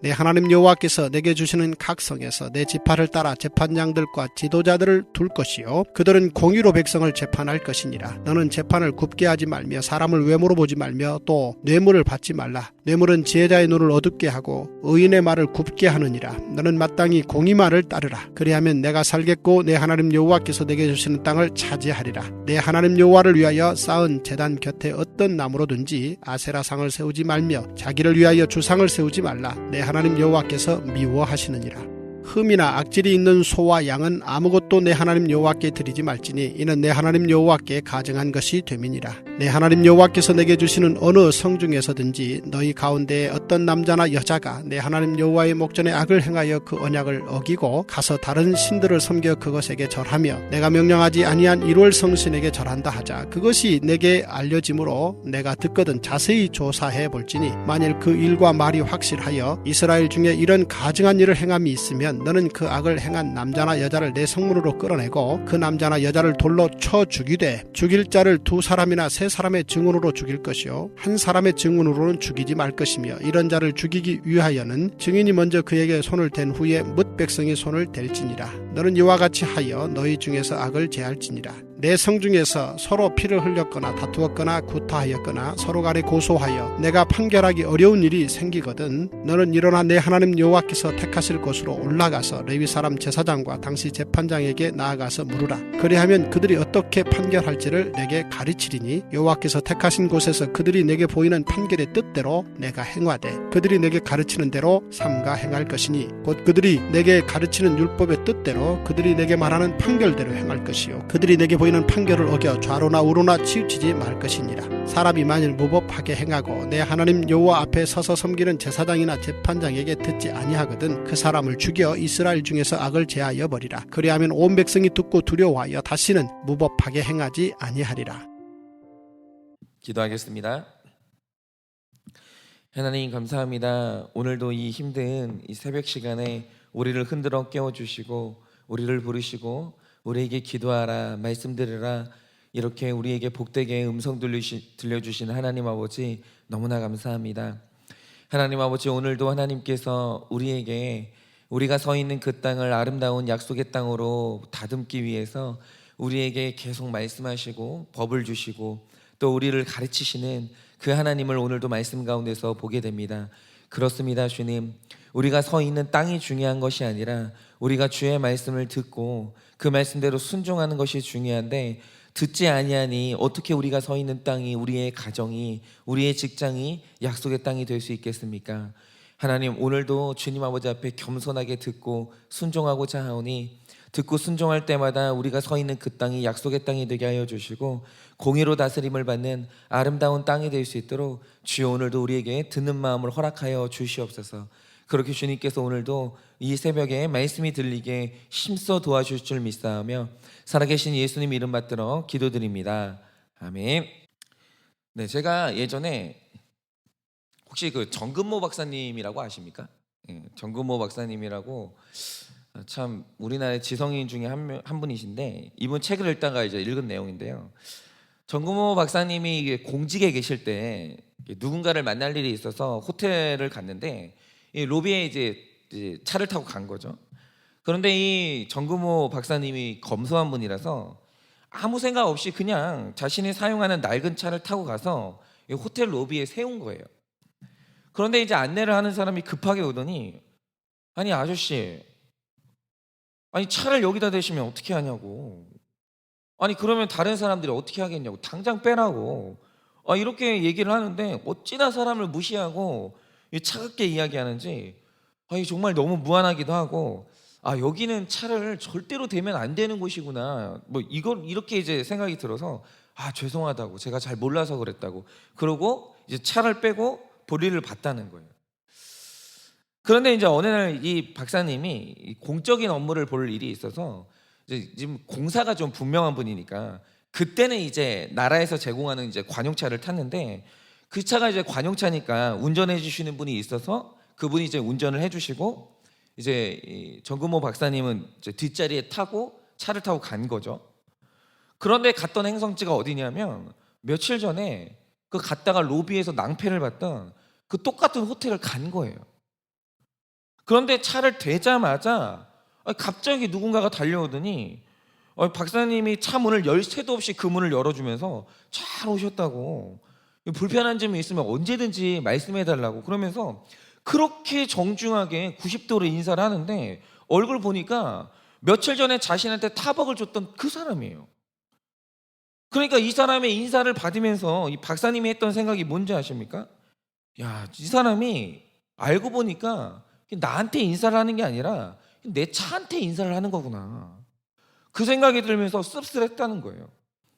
내 하나님 여호와께서 내게 주시는 각 성에서 내 지파를 따라 재판장들과 지도자들을 둘 것이요 그들은 공의로 백성을 재판할 것이니라. 너는 재판을 굽게 하지 말며 사람을 외모로 보지 말며 또 뇌물을 받지 말라. 뇌물은 지혜자의 눈을 어둡게 하고 의인의 말을 굽게 하느니라. 너는 마땅히 공의 말을 따르라. 그리하면 내가 살겠고 내 하나님 여호와께서 내게 주시는 땅을 차지하리라. 내 하나님 여호와를 위하여 쌓은 제단 곁에 어떤 나무로든지 아세라상을 세우지 말며 자기를 위하여 주상을 세우지 말라. 내 하나님 여호와께서 미워하시느니라. 흠이나 악질이 있는 소와 양은 아무것도 내 하나님 여호와께 드리지 말지니 이는 내 하나님 여호와께 가증한 것이 됨이니라. 내 하나님 여호와께서 내게 주시는 어느 성 중에서든지 너희 가운데에 어떤 남자나 여자가 내 하나님 여호와의 목전에 악을 행하여 그 언약을 어기고 가서 다른 신들을 섬겨 그것에게 절하며 내가 명령하지 아니한 1월 성신에게 절한다 하자. 그것이 내게 알려지므로 내가 듣거든 자세히 조사해 볼지니 만일 그 일과 말이 확실하여 이스라엘 중에 이런 가증한 일을 행함이 있으면 너는 그 악을 행한 남자나 여자를 내 성문으로 끌어내고 그 남자나 여자를 돌로 쳐 죽이되 죽일 자를 2사람이나 3사람의 증언으로 죽일 것이요 한 사람의 증언으로는 죽이지 말 것이며 이런 자를 죽이기 위하여는 증인이 먼저 그에게 손을 댄 후에 뭇 백성이 손을 댈지니라. 너는 이와 같이 하여 너희 중에서 악을 제할지니라. 내 성 중에서 서로 피를 흘렸거나 다투었거나 구타하였거나 서로 간에 고소하여 내가 판결하기 어려운 일이 생기거든 너는 일어나 내 하나님 여호와께서 택하실 곳으로 올라가서 레위 사람 제사장과 당시 재판장에게 나아가서 물으라. 그리하면 그들이 어떻게 판결할지를 내게 가르치리니 여호와께서 택하신 곳에서 그들이 내게 보이는 판결의 뜻대로 내가 행하되 그들이 내게 가르치는 대로 삼가 행할 것이니 곧 그들이 내게 가르치는 율법의 뜻대로 그들이 내게 말하는 판결대로 행할 것이요 그들이 내게 보이는 판결을 어겨 좌로나 우로나 치우치지 말 것이니라. 사람이 만일 무법하게 행하고 내 하나님 여호와 앞에 서서 섬기는 제사장이나 재판장에게 듣지 아니하거든 그 사람을 죽여 이스라엘 중에서 악을 제하여 버리라. 그리하면 온 백성이 듣고 두려워하여 다시는 무법하게 행하지 아니하리라. 기도하겠습니다. 하나님 감사합니다. 오늘도 이 힘든 이 새벽 시간에 우리를 흔들어 깨워주시고 우리를 부르시고 우리에게 기도하라 말씀드리라 이렇게 우리에게 복되게 음성 들려주신 하나님 아버지 너무나 감사합니다. 하나님 아버지 오늘도 하나님께서 우리에게 우리가 서 있는 그 땅을 아름다운 약속의 땅으로 다듬기 위해서 우리에게 계속 말씀하시고 법을 주시고 또 우리를 가르치시는 그 하나님을 오늘도 말씀 가운데서 보게 됩니다. 그렇습니다. 주님, 우리가 서 있는 땅이 중요한 것이 아니라 우리가 주의 말씀을 듣고 그 말씀대로 순종하는 것이 중요한데 듣지 아니하니 어떻게 우리가 서 있는 땅이 우리의 가정이 우리의 직장이 약속의 땅이 될 수 있겠습니까? 하나님 오늘도 주님 아버지 앞에 겸손하게 듣고 순종하고자 하오니 듣고 순종할 때마다 우리가 서 있는 그 땅이 약속의 땅이 되게 하여 주시고 공의로 다스림을 받는 아름다운 땅이 될 수 있도록 주여 오늘도 우리에게 듣는 마음을 허락하여 주시옵소서. 그렇게 주님께서 오늘도 이 새벽에 말씀이 들리게 힘써 도와주실 줄 믿사오며 살아계신 예수님 이름 받들어 기도드립니다. 아멘. 네, 제가 예전에 혹시 그 정근모 박사님이라고 아십니까? 네, 정근모 박사님이라고 참 우리나라의 지성인 중에 한 분이신데 이분 책을 읽다가 이제 읽은 내용인데요. 정근모 박사님이 공직에 계실 때 누군가를 만날 일이 있어서 호텔을 갔는데 이 로비에 이제 차를 타고 간 거죠. 그런데 이 정근모 박사님이 검소한 분이라서 아무 생각 없이 그냥 자신이 사용하는 낡은 차를 타고 가서 이 호텔 로비에 세운 거예요. 그런데 이제 안내를 하는 사람이 급하게 오더니 아니 아저씨 아니 차를 여기다 대시면 어떻게 하냐고 아니 그러면 다른 사람들이 어떻게 하겠냐고 당장 빼라고 이렇게 얘기를 하는데 어찌나 사람을 무시하고 차갑게 이야기하는지 정말 너무 무안하기도 하고 여기는 차를 절대로 대면 안 되는 곳이구나 뭐 이걸 이렇게 이제 생각이 들어서 죄송하다고 제가 잘 몰라서 그랬다고 그러고 이제 차를 빼고 볼일을 봤다는 거예요. 그런데 이제 어느 날 이 박사님이 공적인 업무를 볼 일이 있어서 이제 지금 공사가 좀 분명한 분이니까 그때는 이제 나라에서 제공하는 이제 관용차를 탔는데 그 차가 이제 관용차니까 운전해 주시는 분이 있어서 그분이 이제 운전을 해주시고 이제 이 정근모 박사님은 이제 뒷자리에 타고 차를 타고 간 거죠. 그런데 갔던 행성지가 어디냐면 며칠 전에 그 갔다가 로비에서 낭패를 봤던 그 똑같은 호텔을 간 거예요. 그런데 차를 대자마자 갑자기 누군가가 달려오더니 박사님이 차 문을 열 새도 없이 그 문을 열어주면서 잘 오셨다고, 불편한 점이 있으면 언제든지 말씀해 달라고 그러면서 그렇게 정중하게 90도로 인사를 하는데, 얼굴 보니까 며칠 전에 자신한테 타박을 줬던 그 사람이에요. 그러니까 이 사람의 인사를 받으면서 이 박사님이 했던 생각이 뭔지 아십니까? 야, 이 사람이 알고 보니까 나한테 인사를 하는 게 아니라 내 차한테 인사를 하는 거구나, 그 생각이 들면서 씁쓸했다는 거예요.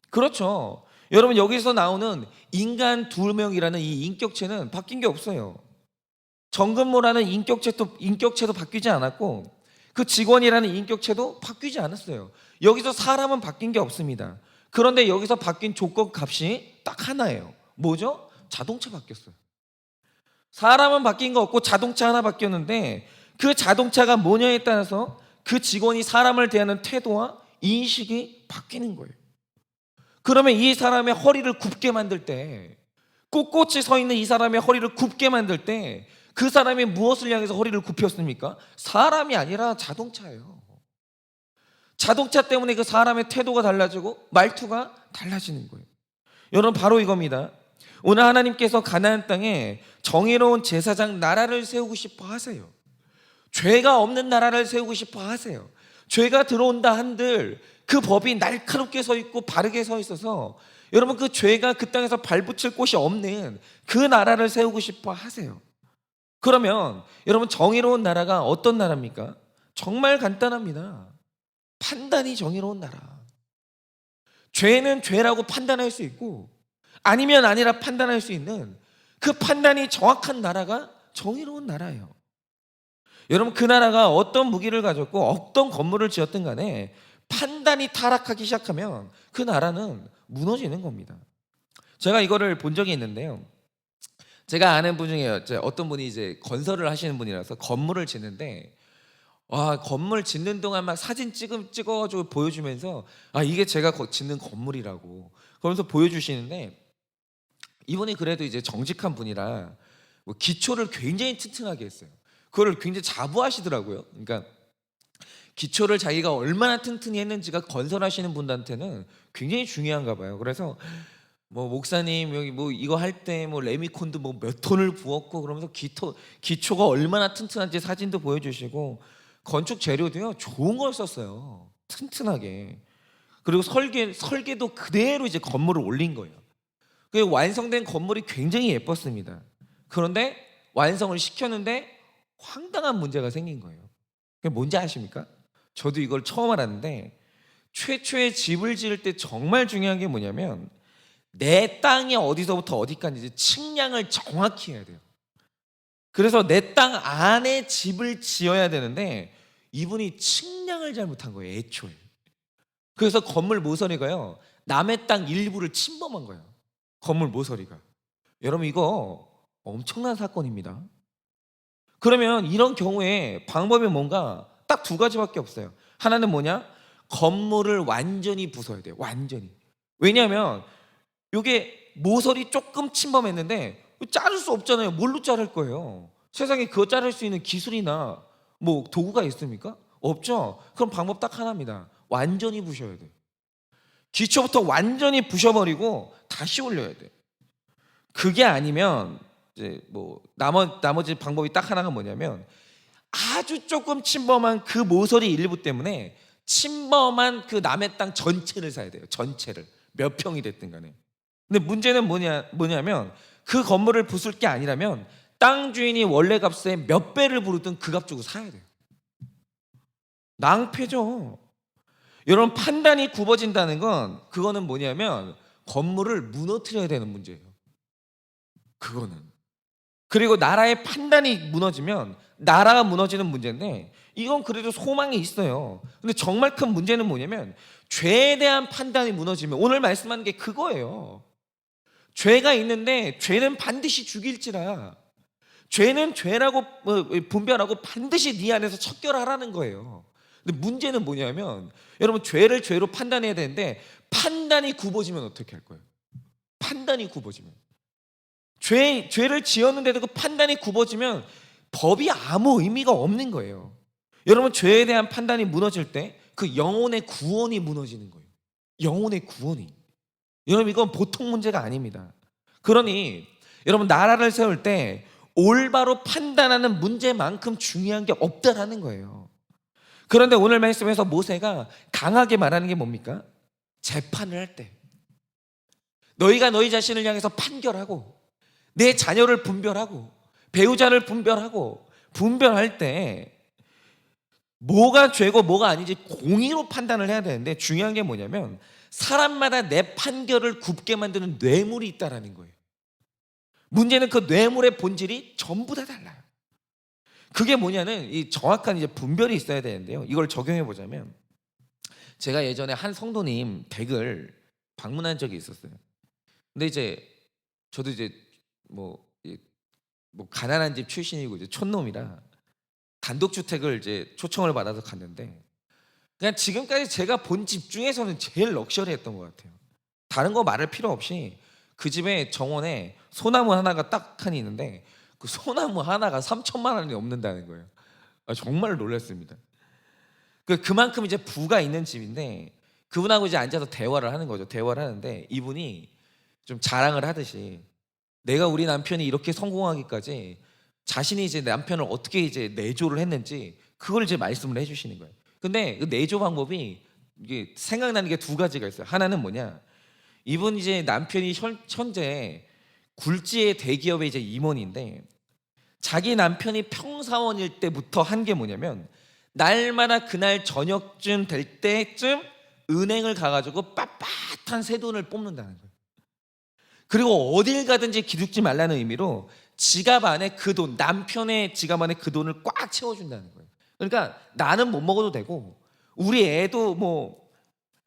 그렇죠. 여러분, 여기서 나오는 인간 두 명이라는 이 인격체는 바뀐 게 없어요. 정근모라는 인격체도 바뀌지 않았고, 그 직원이라는 인격체도 바뀌지 않았어요. 여기서 사람은 바뀐 게 없습니다. 그런데 여기서 바뀐 조건 값이 딱 하나예요. 뭐죠? 자동차 바뀌었어요. 사람은 바뀐 거 없고 자동차 하나 바뀌었는데, 그 자동차가 뭐냐에 따라서 그 직원이 사람을 대하는 태도와 인식이 바뀌는 거예요. 그러면 이 사람의 허리를 굽게 만들 때, 꼿꼿이 서 있는 이 사람의 허리를 굽게 만들 때, 그 사람이 무엇을 향해서 허리를 굽혔습니까? 사람이 아니라 자동차예요. 자동차 때문에 그 사람의 태도가 달라지고 말투가 달라지는 거예요. 여러분, 바로 이겁니다. 오늘 하나님께서 가나안 땅에 정의로운 제사장 나라를 세우고 싶어 하세요. 죄가 없는 나라를 세우고 싶어 하세요. 죄가 들어온다 한들 그 법이 날카롭게 서 있고 바르게 서 있어서 여러분, 그 죄가 그 땅에서 발붙일 곳이 없는 그 나라를 세우고 싶어 하세요. 그러면 여러분, 정의로운 나라가 어떤 나라입니까? 정말 간단합니다. 판단이 정의로운 나라. 죄는 죄라고 판단할 수 있고 아니면 아니라 판단할 수 있는 그 판단이 정확한 나라가 정의로운 나라예요. 여러분, 그 나라가 어떤 무기를 가졌고 어떤 건물을 지었든 간에 판단이 타락하기 시작하면 그 나라는 무너지는 겁니다. 제가 이거를 본 적이 있는데요. 제가 아는 분 중에 어떤 분이 이제 건설을 하시는 분이라서 건물을 짓는데, 건물 짓는 동안 막 사진 찍어가지고 보여주면서 이게 제가 짓는 건물이라고 그러면서 보여주시는데, 이분이 그래도 이제 정직한 분이라 뭐 기초를 굉장히 튼튼하게 했어요. 그걸 굉장히 자부하시더라고요. 그러니까 기초를 자기가 얼마나 튼튼히 했는지가 건설하시는 분들한테는 굉장히 중요한가 봐요. 그래서 뭐 목사님 여기 뭐 이거 할 때 뭐 레미콘도 뭐 몇 톤을 부었고 그러면서 기초가 얼마나 튼튼한지 사진도 보여주시고, 건축 재료도요 좋은 걸 썼어요. 튼튼하게. 그리고 설계도 그대로 이제 건물을 올린 거예요. 그 완성된 건물이 굉장히 예뻤습니다. 그런데 완성을 시켰는데 황당한 문제가 생긴 거예요. 그게 뭔지 아십니까? 저도 이걸 처음 알았는데, 최초의 집을 지을 때 정말 중요한 게 뭐냐면 내 땅이 어디서부터 어디까지 측량을 정확히 해야 돼요. 그래서 내 땅 안에 집을 지어야 되는데 이분이 측량을 잘못한 거예요, 애초에. 그래서 건물 모서리가요 남의 땅 일부를 침범한 거예요. 건물 모서리가. 여러분, 이거 엄청난 사건입니다. 그러면 이런 경우에 방법이 뭔가 딱 두 가지밖에 없어요. 하나는 뭐냐? 건물을 완전히 부숴야 돼요. 완전히. 왜냐하면 이게 모서리 조금 침범했는데 자를 수 없잖아요. 뭘로 자를 거예요? 세상에 그거 자를 수 있는 기술이나 뭐 도구가 있습니까? 없죠. 그럼 방법 딱 하나입니다. 완전히 부셔야 돼요. 기초부터 완전히 부셔버리고 다시 올려야 돼요. 그게 아니면 이제 뭐 나머지 방법이 딱 하나가 뭐냐면, 아주 조금 침범한 그 모서리 일부 때문에 침범한 그 남의 땅 전체를 사야 돼요. 전체를. 몇 평이 됐든 간에. 근데 문제는 뭐냐면 그 건물을 부술 게 아니라면 땅 주인이 원래 값의 몇 배를 부르든 그 값 주고 사야 돼요. 낭패죠. 여러분, 판단이 굽어진다는 건 그거는 뭐냐면 건물을 무너뜨려야 되는 문제예요. 그거는. 그리고 나라의 판단이 무너지면 나라가 무너지는 문제인데, 이건 그래도 소망이 있어요. 근데 정말 큰 문제는 뭐냐면 죄에 대한 판단이 무너지면, 오늘 말씀하는 게 그거예요. 죄가 있는데 죄는 반드시 죽일지라, 죄는 죄라고 분별하고 반드시 네 안에서 척결하라는 거예요. 근데 문제는 뭐냐면 여러분, 죄를 죄로 판단해야 되는데 판단이 굽어지면 어떻게 할 거예요? 판단이 굽어지면, 죄를 지었는데도 그 판단이 굽어지면 법이 아무 의미가 없는 거예요. 여러분, 죄에 대한 판단이 무너질 때 그 영혼의 구원이 무너지는 거예요. 영혼의 구원이. 여러분, 이건 보통 문제가 아닙니다. 그러니 여러분, 나라를 세울 때 올바로 판단하는 문제만큼 중요한 게 없다라는 거예요. 그런데 오늘 말씀에서 모세가 강하게 말하는 게 뭡니까? 재판을 할 때 너희가 너희 자신을 향해서 판결하고 내 자녀를 분별하고 배우자를 분별할 때 뭐가 죄고 뭐가 아닌지 공의로 판단을 해야 되는데, 중요한 게 뭐냐면 사람마다 내 판결을 굽게 만드는 뇌물이 있다라는 거예요. 문제는 그 뇌물의 본질이 전부 다 달라요. 그게 뭐냐는 이 정확한 이제 분별이 있어야 되는데요. 이걸 적용해 보자면, 제가 예전에 한 성도님 댁을 방문한 적이 있었어요. 근데 이제 저도 이제 뭐 가난한 집 출신이고 이제 촌놈이라 단독주택을 이제 초청을 받아서 갔는데, 그냥 지금까지 제가 본 집 중에서는 제일 럭셔리했던 것 같아요. 다른 거 말할 필요 없이 그 집에 정원에 소나무 하나가 딱 하니 있는데 그 소나무 하나가 3천만 원이 넘는다는 거예요. 정말 놀랐습니다. 그만큼 이제 부가 있는 집인데, 그분하고 이제 앉아서 대화를 하는 거죠. 대화를 하는데 이분이 좀 자랑을 하듯이 내가 우리 남편이 이렇게 성공하기까지 자신이 이제 남편을 어떻게 이제 내조를 했는지 그걸 이제 말씀을 해주시는 거예요. 근데 그 내조 방법이 이게 생각나는 게 두 가지가 있어요. 하나는 뭐냐, 이분 이제 남편이 현재 굴지의 대기업의 이제 임원인데, 자기 남편이 평사원일 때부터 한 게 뭐냐면 날마다 그날 저녁쯤 될 때쯤 은행을 가가지고 빳빳한 새 돈을 뽑는다는 거예요. 그리고 어딜 가든지 기죽지 말라는 의미로 지갑 안에 그 돈, 남편의 지갑 안에 그 돈을 꽉 채워준다는 거예요. 그러니까 나는 못 먹어도 되고 우리 애도 뭐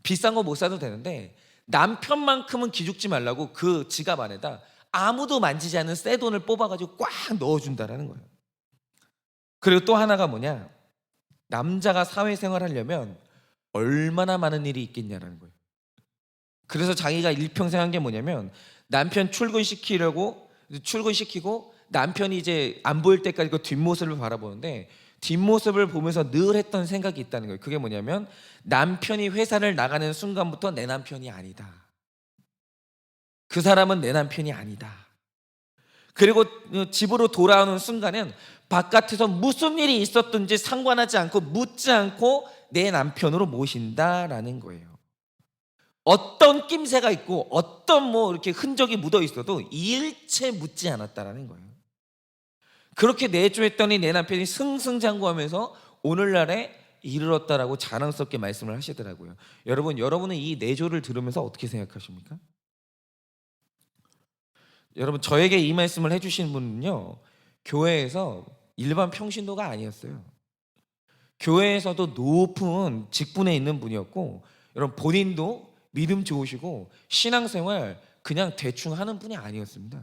비싼 거 못 사도 되는데 남편만큼은 기죽지 말라고 그 지갑 안에다 아무도 만지지 않는 새 돈을 뽑아가지고 꽉 넣어준다는 거예요. 그리고 또 하나가 뭐냐, 남자가 사회생활 하려면 얼마나 많은 일이 있겠냐라는 거예요. 그래서 자기가 일평생 한 게 뭐냐면, 남편 출근시키고 남편이 이제 안 보일 때까지 그 뒷모습을 바라보는데, 뒷모습을 보면서 늘 했던 생각이 있다는 거예요. 그게 뭐냐면 남편이 회사를 나가는 순간부터 내 남편이 아니다. 그 사람은 내 남편이 아니다. 그리고 집으로 돌아오는 순간은 바깥에서 무슨 일이 있었든지 상관하지 않고 묻지 않고 내 남편으로 모신다라는 거예요. 어떤 낌새가 있고 어떤 뭐 이렇게 흔적이 묻어 있어도 일체 묻지 않았다라는 거예요. 그렇게 내조했더니 내 남편이 승승장구하면서 오늘날에 이르렀다라고 자랑스럽게 말씀을 하시더라고요. 여러분은 이 내조를 들으면서 어떻게 생각하십니까? 여러분, 저에게 이 말씀을 해주신 분은요, 교회에서 일반 평신도가 아니었어요. 교회에서도 높은 직분에 있는 분이었고, 여러분 본인도 믿음 좋으시고 신앙생활 그냥 대충 하는 분이 아니었습니다.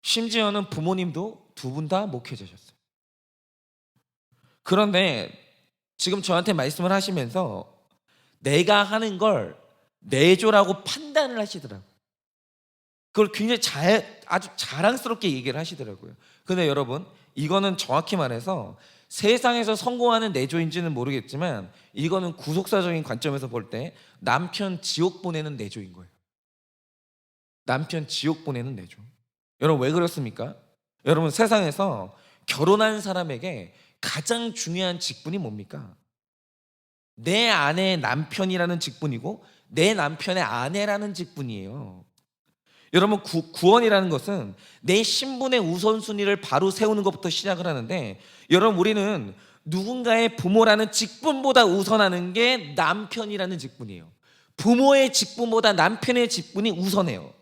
심지어는 부모님도 두 분 다 목회자셨어요. 그런데 지금 저한테 말씀을 하시면서 내가 하는 걸 내조라고 판단을 하시더라고요. 그걸 굉장히 아주 자랑스럽게 얘기를 하시더라고요. 근데 여러분, 이거는 정확히 말해서 세상에서 성공하는 내조인지는 모르겠지만 이거는 구속사적인 관점에서 볼 때 남편 지옥 보내는 내조인 거예요. 남편 지옥 보내는 내조. 여러분, 왜 그렇습니까? 여러분, 세상에서 결혼한 사람에게 가장 중요한 직분이 뭡니까? 내 아내의 남편이라는 직분이고 내 남편의 아내라는 직분이에요. 여러분, 구원이라는 것은 내 신분의 우선순위를 바로 세우는 것부터 시작을 하는데, 여러분, 우리는 누군가의 부모라는 직분보다 우선하는 게 남편이라는 직분이에요. 부모의 직분보다 남편의 직분이 우선해요.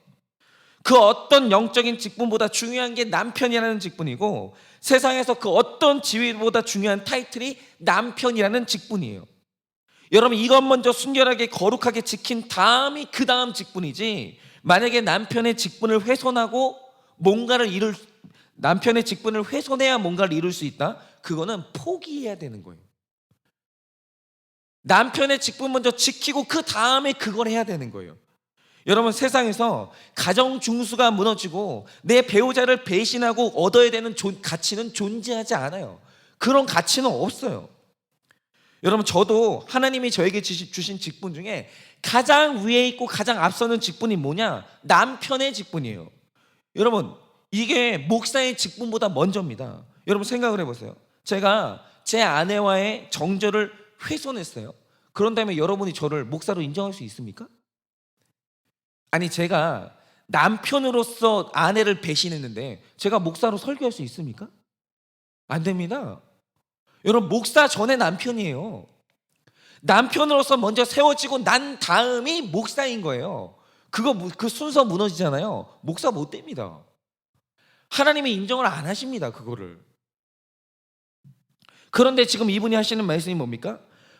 그 어떤 영적인 직분보다 중요한 게 남편이라는 직분이고, 세상에서 그 어떤 지위보다 중요한 타이틀이 남편이라는 직분이에요. 여러분, 이것 먼저 순결하게 거룩하게 지킨 다음이 그 다음 직분이지, 만약에 남편의 직분을 훼손해야 뭔가를 이룰 수 있다? 그거는 포기해야 되는 거예요. 남편의 직분 먼저 지키고 그 다음에 그걸 해야 되는 거예요. 여러분, 세상에서 가정 중수가 무너지고 내 배우자를 배신하고 얻어야 되는 가치는 존재하지 않아요. 그런 가치는 없어요. 여러분, 저도 하나님이 저에게 주신 직분 중에 가장 위에 있고 가장 앞서는 직분이 뭐냐? 남편의 직분이에요. 여러분, 이게 목사의 직분보다 먼저입니다. 여러분, 생각을 해보세요. 제가 제 아내와의 정절을 훼손했어요. 그런 다음에 여러분이 저를 목사로 인정할 수 있습니까? 아니, 제가 남편으로서 아내를 배신했는데 제가 목사로 설교할 수 있습니까? 안 됩니다. 여러분, 목사 전에 남편이에요. 남편으로서 먼저 세워지고 난 다음이 목사인 거예요. 그 순서 무너지잖아요. 목사 못 됩니다. 하나님이 인정을 안 하십니다, 그거를. 그런데 지금 이분이 하시는 말씀이 뭡니까?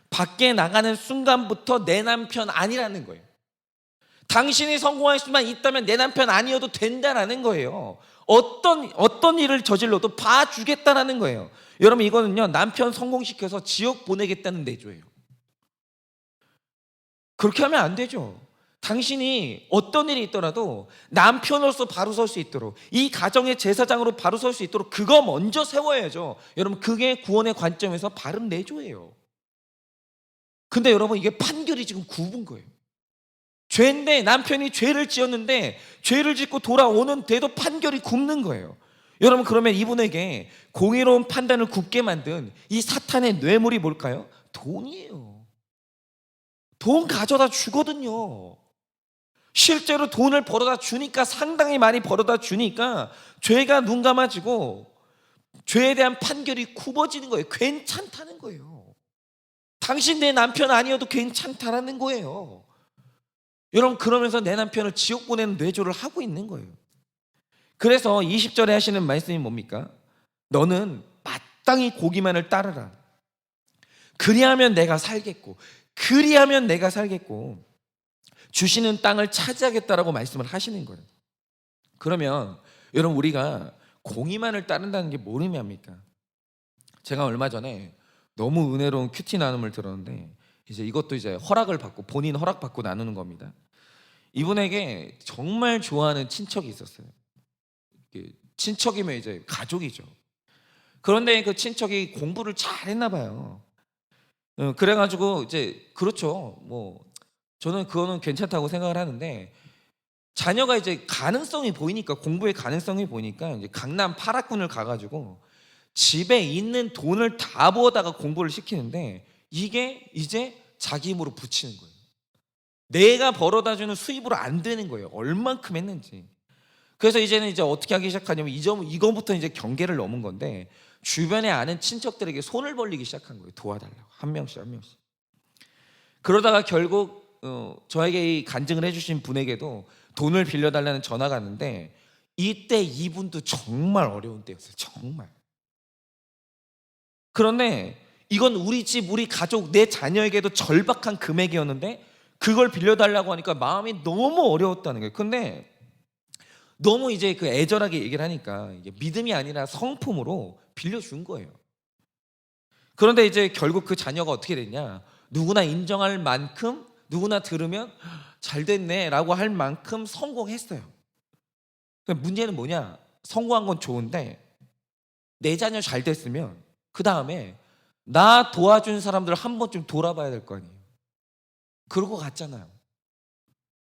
밖에 나가는 순간부터 내 남편 아니라는 거예요. 당신이 성공할 수만 있다면 내 남편 아니어도 된다라는 거예요. 어떤 일을 저질러도 봐주겠다라는 거예요. 여러분, 이거는요, 남편 성공시켜서 지옥 보내겠다는 내조예요. 그렇게 하면 안 되죠. 당신이 어떤 일이 있더라도 남편으로서 바로 설 수 있도록, 이 가정의 제사장으로 바로 설 수 있도록 그거 먼저 세워야죠. 여러분, 그게 구원의 관점에서 바른 내조예요. 근데 여러분, 이게 판결이 지금 굽은 거예요. 죄인데, 남편이 죄를 지었는데 죄를 짓고 돌아오는데도 판결이 굽는 거예요. 여러분, 그러면 이분에게 공의로운 판단을 굽게 만든 이 사탄의 뇌물이 뭘까요? 돈이에요. 돈 가져다 주거든요. 실제로 돈을 벌어다 주니까, 상당히 많이 벌어다 주니까 죄가 눈 감아지고 죄에 대한 판결이 굽어지는 거예요. 괜찮다는 거예요. 당신 내 남편 아니어도 괜찮다라는 거예요. 여러분, 그러면서 내 남편을 지옥 보내는 뇌조를 하고 있는 거예요. 그래서 20절에 하시는 말씀이 뭡니까? 너는 마땅히 고기만을 따르라. 그리하면 내가 살겠고, 그리하면 내가 살겠고, 주시는 땅을 차지하겠다라고 말씀을 하시는 거예요. 그러면 여러분, 우리가 공의만을 따른다는 게 뭘 의미합니까? 제가 얼마 전에 너무 은혜로운 큐티 나눔을 들었는데, 이제 이것도 이제 허락을 받고, 본인 허락 받고 나누는 겁니다. 이분에게 정말 좋아하는 친척이 있었어요. 친척이면 이제 가족이죠. 그런데 그 친척이 공부를 잘 했나 봐요. 그래가지고 이제, 그렇죠, 뭐 저는 그거는 괜찮다고 생각을 하는데, 자녀가 이제 가능성이 보이니까, 공부의 가능성이 보이니까 이제 강남 8학군을 가가지고 집에 있는 돈을 다 부어다가 공부를 시키는데, 이게 이제 자기 힘으로 붙이는 거예요. 내가 벌어다주는 수입으로 안 되는 거예요. 얼만큼 했는지. 그래서 이제는 이제 어떻게 하기 시작하냐면, 이거부터 이제 경계를 넘은 건데, 주변에 아는 친척들에게 손을 벌리기 시작한 거예요. 도와달라고, 한 명씩 한 명씩. 그러다가 결국 저에게 이 간증을 해주신 분에게도 돈을 빌려달라는 전화가 왔는데, 이때 이분도 정말 어려운 때였어요. 정말. 그런데 이건 우리 집, 우리 가족, 내 자녀에게도 절박한 금액이었는데 그걸 빌려달라고 하니까 마음이 너무 어려웠다는 거예요. 근데 너무 이제 그 애절하게 얘기를 하니까 이게 믿음이 아니라 성품으로 빌려준 거예요. 그런데 이제 결국 그 자녀가 어떻게 됐냐, 누구나 인정할 만큼, 누구나 들으면 잘 됐네 라고 할 만큼 성공했어요. 문제는 뭐냐, 성공한 건 좋은데 내 자녀 잘 됐으면 그 다음에 나 도와준 사람들 한 번쯤 돌아봐야 될 거 아니에요. 그러고 갔잖아요.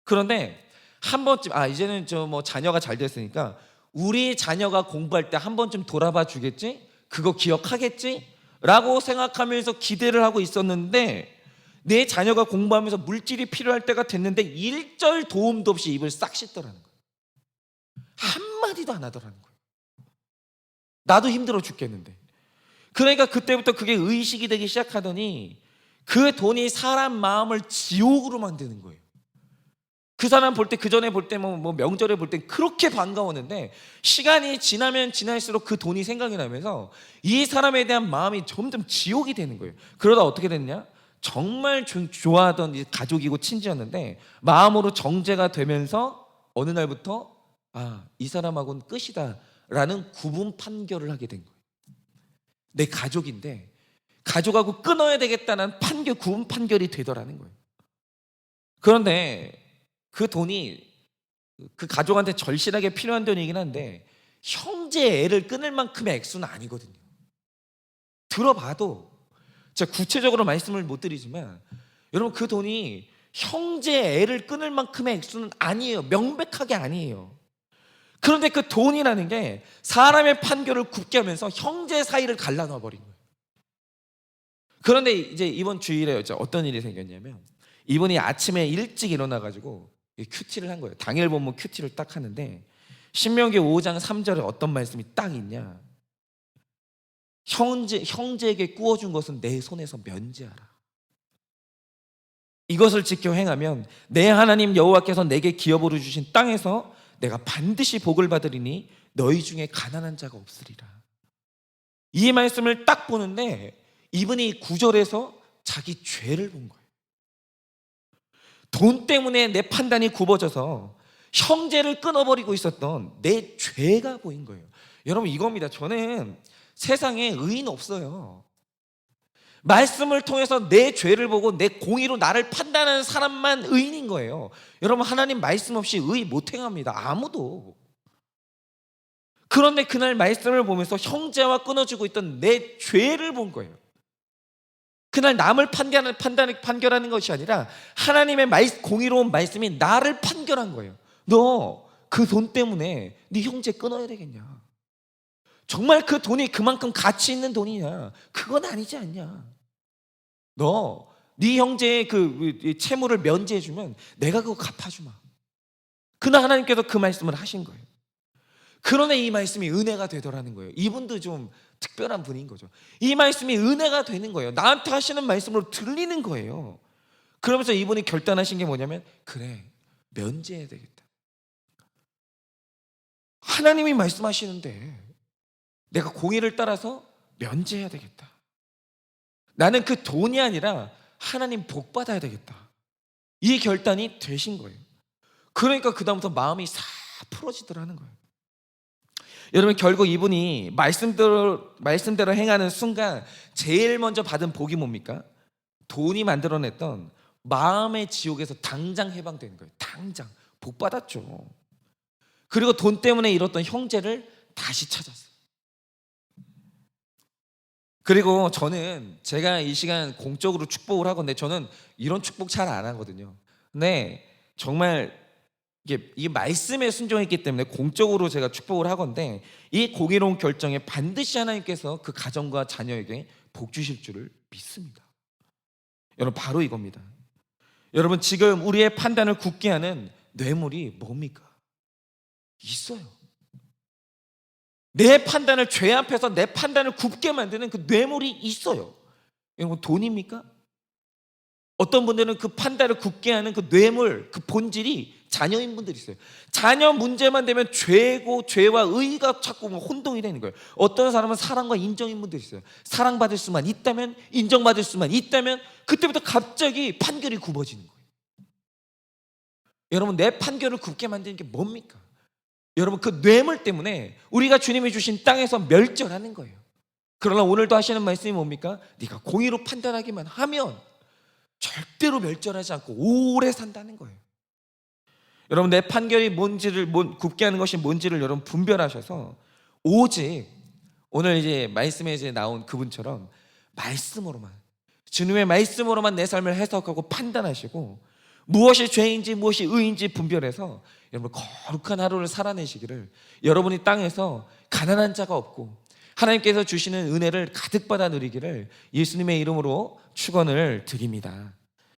그런데 한 번쯤, 이제는 저 뭐 자녀가 잘 됐으니까 우리 자녀가 공부할 때 한 번쯤 돌아봐 주겠지? 그거 기억하겠지? 라고 생각하면서 기대를 하고 있었는데, 내 자녀가 공부하면서 물질이 필요할 때가 됐는데 일절 도움도 없이 입을 싹 씻더라는 거예요. 한마디도 안 하더라는 거예요. 나도 힘들어 죽겠는데. 그러니까 그때부터 그게 의식이 되기 시작하더니 그 돈이 사람 마음을 지옥으로 만드는 거예요. 그 사람 볼 때, 그 전에 볼 때 뭐 명절에 볼 때 그렇게 반가웠는데, 시간이 지나면 지날수록 그 돈이 생각이 나면서 이 사람에 대한 마음이 점점 지옥이 되는 거예요. 그러다 어떻게 됐냐, 정말 좋아하던 가족이고 친지였는데 마음으로 정죄가 되면서 어느 날부터 이 사람하고는 끝이다 라는 구분 판결을 하게 된 거예요. 내 가족인데 가족하고 끊어야 되겠다는 구분 판결이 되더라는 거예요. 그런데 그 돈이 그 가족한테 절실하게 필요한 돈이긴 한데 형제 애를 끊을 만큼의 액수는 아니거든요. 들어봐도 제가 구체적으로 말씀을 못 드리지만 여러분 그 돈이 형제 애를 끊을 만큼의 액수는 아니에요. 명백하게 아니에요. 그런데 그 돈이라는 게 사람의 판결을 굽게 하면서 형제 사이를 갈라놔 버린 거예요. 그런데 이제 이번 주일에 어떤 일이 생겼냐면 이분이 아침에 일찍 일어나가지고 큐티를 한 거예요. 당일 본문 큐티를 딱 하는데 신명기 5장 3절에 어떤 말씀이 딱 있냐, 형제에게 구워준 것은 내 손에서 면제하라. 이것을 지켜 행하면 내 하나님 여호와께서 내게 기업으로 주신 땅에서 내가 반드시 복을 받으리니 너희 중에 가난한 자가 없으리라. 이 말씀을 딱 보는데 이분이 9절에서 자기 죄를 본 거예요. 돈 때문에 내 판단이 굽어져서 형제를 끊어버리고 있었던 내 죄가 보인 거예요. 여러분 이겁니다. 저는 세상에 의인 없어요. 말씀을 통해서 내 죄를 보고 내 공의로 나를 판단하는 사람만 의인인 거예요. 여러분 하나님 말씀 없이 의 못 행합니다. 아무도. 그런데 그날 말씀을 보면서 형제와 끊어지고 있던 내 죄를 본 거예요. 그날 남을 판결하는 것이 아니라 하나님의 공의로운 말씀이 나를 판결한 거예요. 너 그 돈 때문에 네 형제 끊어야 되겠냐? 정말 그 돈이 그만큼 가치 있는 돈이냐? 그건 아니지 않냐? 너 네 형제의 그 채무를 면제해주면 내가 그거 갚아주마. 그날 하나님께서 그 말씀을 하신 거예요. 그러나 이 말씀이 은혜가 되더라는 거예요. 이분도 좀 특별한 분인 거죠. 이 말씀이 은혜가 되는 거예요. 나한테 하시는 말씀으로 들리는 거예요. 그러면서 이분이 결단하신 게 뭐냐면, 그래, 면제해야 되겠다. 하나님이 말씀하시는데 내가 공의를 따라서 면제해야 되겠다. 나는 그 돈이 아니라 하나님 복 받아야 되겠다. 이 결단이 되신 거예요. 그러니까 그 다음부터 마음이 싹 풀어지더라는 거예요. 여러분 결국 이분이 말씀대로 행하는 순간 제일 먼저 받은 복이 뭡니까? 돈이 만들어냈던 마음의 지옥에서 당장 해방된 거예요. 당장 복 받았죠. 그리고 돈 때문에 잃었던 형제를 다시 찾았어요. 그리고 저는 제가 이 시간 공적으로 축복을 하건데 저는 이런 축복 잘 안 하거든요. 근데 정말 이게 말씀에 순종했기 때문에 공적으로 제가 축복을 하건데 이 공의로운 결정에 반드시 하나님께서 그 가정과 자녀에게 복 주실 줄을 믿습니다. 여러분 바로 이겁니다. 여러분 지금 우리의 판단을 굳게 하는 뇌물이 뭡니까? 있어요. 내 판단을, 죄 앞에서 내 판단을 굽게 만드는 그 뇌물이 있어요. 이건 돈입니까? 어떤 분들은 그 판단을 굽게 하는 그 뇌물, 그 본질이 자녀인 분들이 있어요. 자녀 문제만 되면 죄와 의가 자꾸 혼동이 되는 거예요. 어떤 사람은 사랑과 인정인 분들이 있어요. 사랑받을 수만 있다면, 인정받을 수만 있다면 그때부터 갑자기 판결이 굽어지는 거예요. 여러분 내 판결을 굽게 만드는 게 뭡니까? 여러분 그 뇌물 때문에 우리가 주님이 주신 땅에서 멸절하는 거예요. 그러나 오늘도 하시는 말씀이 뭡니까? 네가 공의로 판단하기만 하면 절대로 멸절하지 않고 오래 산다는 거예요. 여러분 내 판결이 굽게 하는 것이 뭔지를 여러분 분별하셔서 오직 오늘 이제 말씀에 이제 나온 그분처럼 말씀으로만, 주님의 말씀으로만 내 삶을 해석하고 판단하시고 무엇이 죄인지 무엇이 의인지 분별해서 여러분 거룩한 하루를 살아내시기를, 여러분이 땅에서 가난한 자가 없고 하나님께서 주시는 은혜를 가득 받아 누리기를 예수님의 이름으로 축원을 드립니다.